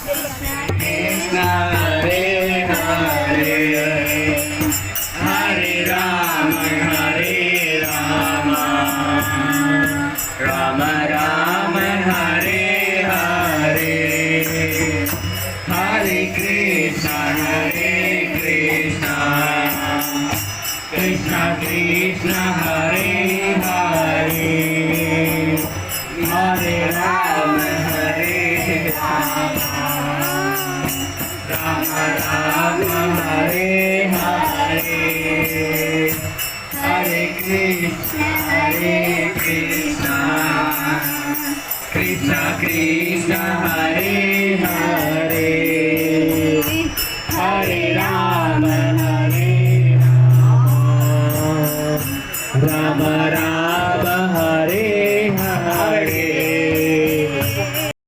Krishna Hare Hare Hare Rama Rama Rama Hare Hare Hare Krishna Krishna Krishna Hare Hare Hare Rama Rama Rama Hare Hare Hare Krishna Krishna Krishna Hare Hare